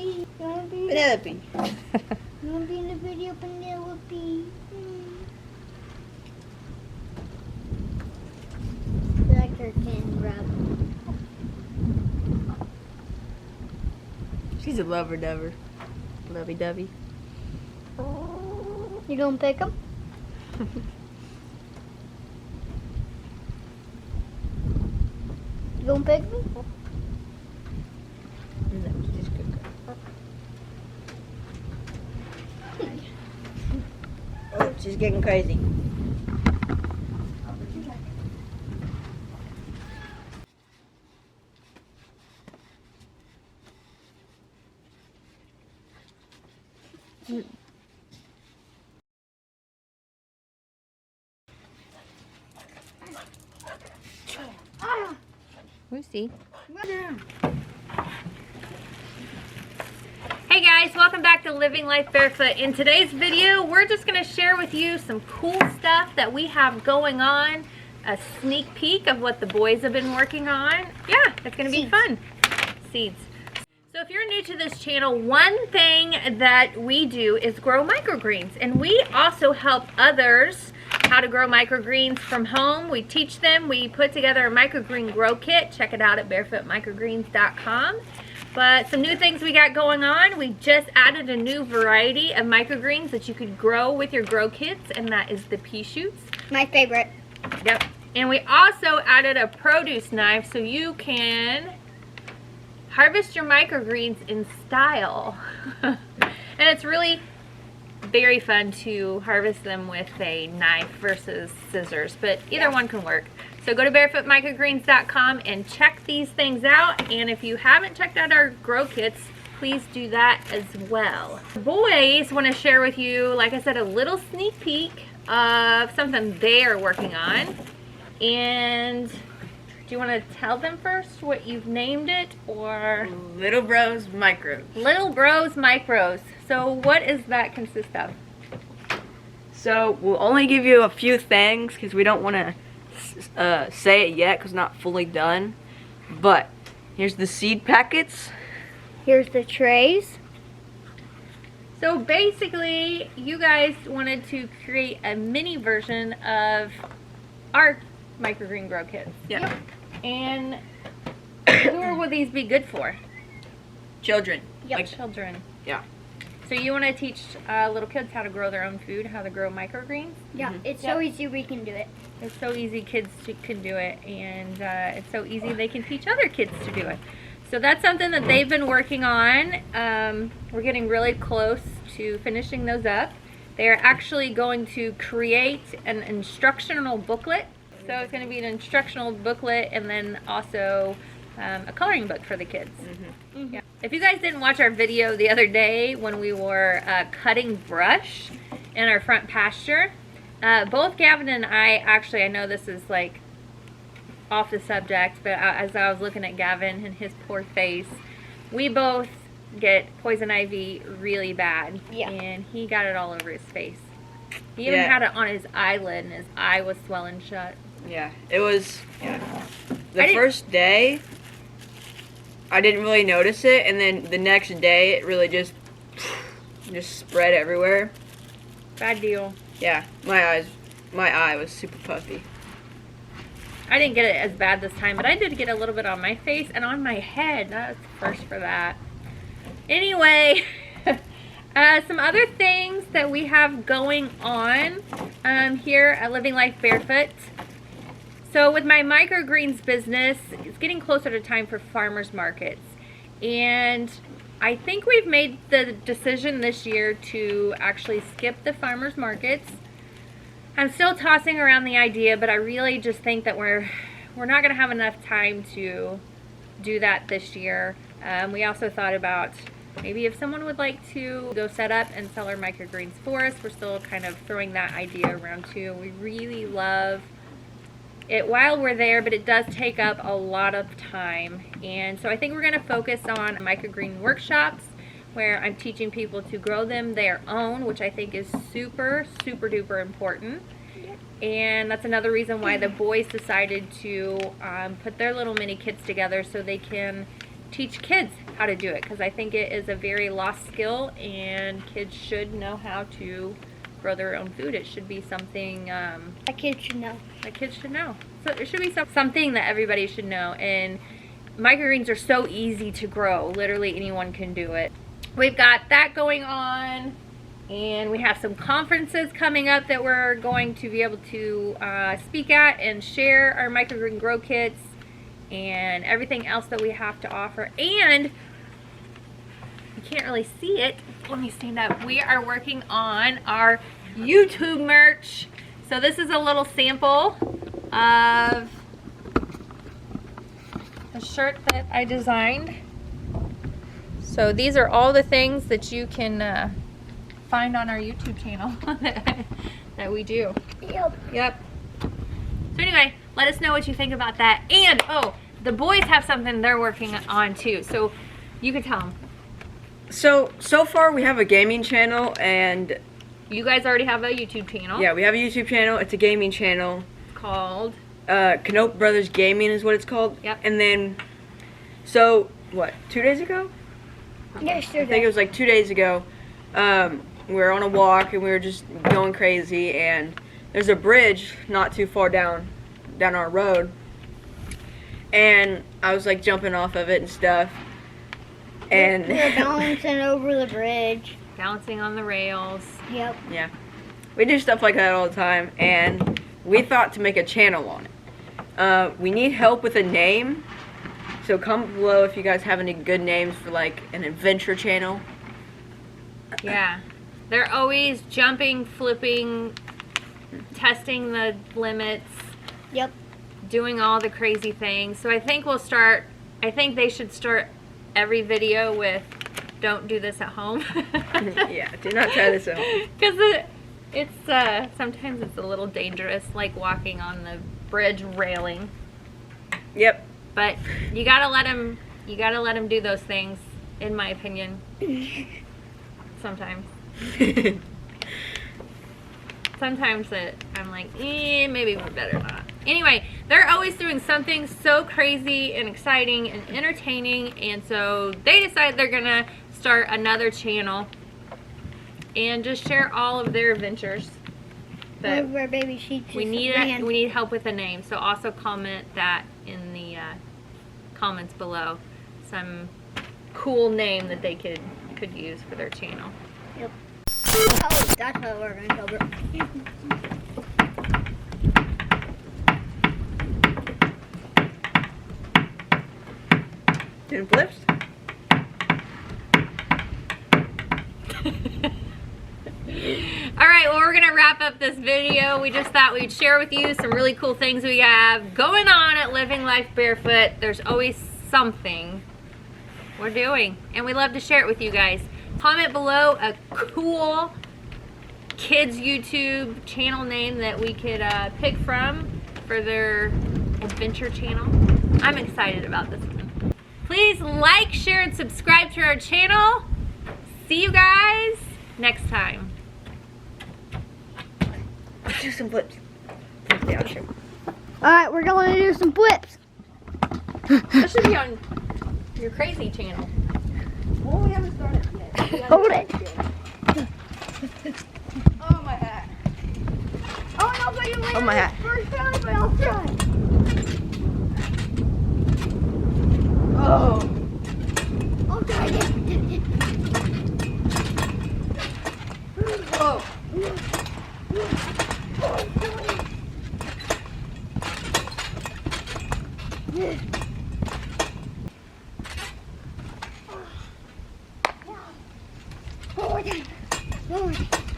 Penelope. Penelope. You want to be in the video, Penelope? Like her can rub. She's a lover-dover. Lovey-dovey. You gonna pick him? You gonna pick me? No, she's a good girl. Oh, she's getting crazy. Lucy. Hey guys, welcome back to Living Life Barefoot. In today's video, we're just going to share with you some cool stuff that we have going on. A sneak peek of what the boys have been working on. Yeah, it's going to be fun. Seeds. So if you're new to this channel, one thing that we do is grow microgreens. And we also help others how to grow microgreens from home. We teach them. We put together a microgreen grow kit. Check it out at barefootmicrogreens.com. But some new things we got going on. We just added a new variety of microgreens that you could grow with your grow kits, and that is the pea shoots. My favorite. Yep. And we also added a produce knife so you can harvest your microgreens in style. And it's really very fun to harvest them with a knife versus scissors, but either one can work. So go to barefootmicrogreens.com and check these things out. And if you haven't checked out our grow kits, please do that as well. The boys want to share with you, like I said, a little sneak peek of something they are working on. And do you want to tell them first what you've named it, or? Little Bros Micros. Little Bros Micros. So what does that consist of? So we'll only give you a few things because we don't want to say it yet because it's not fully done. But here's the seed packets. Here's the trays. So basically, you guys wanted to create a mini version of our microgreen grow kits. Yep. And who would these be good for? Children. Yep. Like, Children. yeah. So you want to teach little kids how to grow their own food, how to grow microgreens? Yeah, it's so easy we can do it. It's so easy kids can do it, and it's so easy they can teach other kids to do it. So that's something that they've been working on. We're getting really close to finishing those up. They are actually going to create an instructional booklet. So it's going to be an instructional booklet and then also a coloring book for the kids. Yeah. If you guys didn't watch our video the other day when we were cutting brush in our front pasture, both Gavin and I know this is like off the subject, but as I was looking at Gavin and his poor face, we both get poison ivy really bad. Yeah. And he got it all over his face. He even had it on his eyelid and his eye was swelling shut. Yeah, it was, the first day, I didn't really notice it, and then the next day, it really just spread everywhere. Bad deal. Yeah, my eye was super puffy. I didn't get it as bad this time, but I did get a little bit on my face and on my head. That's first for that. Anyway, some other things that we have going on here at Living Life Barefoot. So with my microgreens business, it's getting closer to time for farmers markets. And I think we've made the decision this year to actually skip the farmers markets. I'm still tossing around the idea, but I really just think that we're not going to have enough time to do that this year. We also thought about maybe if someone would like to go set up and sell our microgreens for us. We're still kind of throwing that idea around too. We really love it while we're there, but it does take up a lot of time. And so I think we're going to focus on microgreen workshops where I'm teaching people to grow them their own, which I think is super, super duper important. And that's another reason why the boys decided to put their little mini kits together so they can teach kids how to do it, because I think it is a very lost skill and kids should know how to grow their own food. It should be something A kid should know. that kids should know. So it should be something that everybody should know. And microgreens are so easy to grow. Literally anyone can do it. We've got that going on, and we have some conferences coming up that we're going to be able to speak at and share our microgreen grow kits and everything else that we have to offer. And you can't really see it. Let me stand up. We are working on our YouTube merch. So this is a little sample of the shirt that I designed. So these are all the things that you can find on our YouTube channel that we do. Yep. So anyway, let us know what you think about that. And, oh, the boys have something they're working on too. So you can tell them. So far we have a gaming channel, and You guys already have a YouTube channel. yeah, we have a YouTube channel. It's a gaming channel. Called? Canope Brothers Gaming is what it's called. Yep. And then, so, what, 2 days ago? Yesterday. I think it was like 2 days ago. We were on a walk and we were just going crazy, and there's a bridge not too far down our road, and I was like jumping off of it and stuff, and We were balancing over the bridge. Bouncing on the rails. Yep. yeah, we do stuff like that all the time, and we thought to make a channel on it. We need help with a name, so comment below if you guys have any good names for like an adventure channel. Yeah. They're always jumping, flipping, testing the limits, Yep. doing all the crazy things. So I think they should start every video with, don't do this at home. Yeah, do not try this at home. Because it's sometimes it's a little dangerous, like walking on the bridge railing. Yep. But you gotta let them do those things, in my opinion. Sometimes. Sometimes I'm like, maybe we better not. Anyway, they're always doing something so crazy and exciting and entertaining, and so they decided they're gonna start another channel and just share all of their adventures. But Where baby sheets. we need help with a name, so also comment that in the comments below, some cool name that they could use for their channel. Yep. Oh, that's what we're gonna cover. Doing flips? Alright, well, we're going to wrap up this video. We just thought we'd share with you some really cool things we have going on at Living Life Barefoot. There's always something we're doing, and we love to share it with you guys. Comment below a cool kids YouTube channel name that we could pick from for their adventure channel. I'm excited about this one. Please like, share, and subscribe to our channel. See you guys next time. Let's do some flips. Yeah, sure. Alright, we're going to do some flips. This should be on your crazy channel. Well, we haven't started yet. Hold it. Oh, my hat. Oh, no, but you landed Oh, my hat. first try, but I'll try. Oh. I'll try it. Oh. One more time. One more time.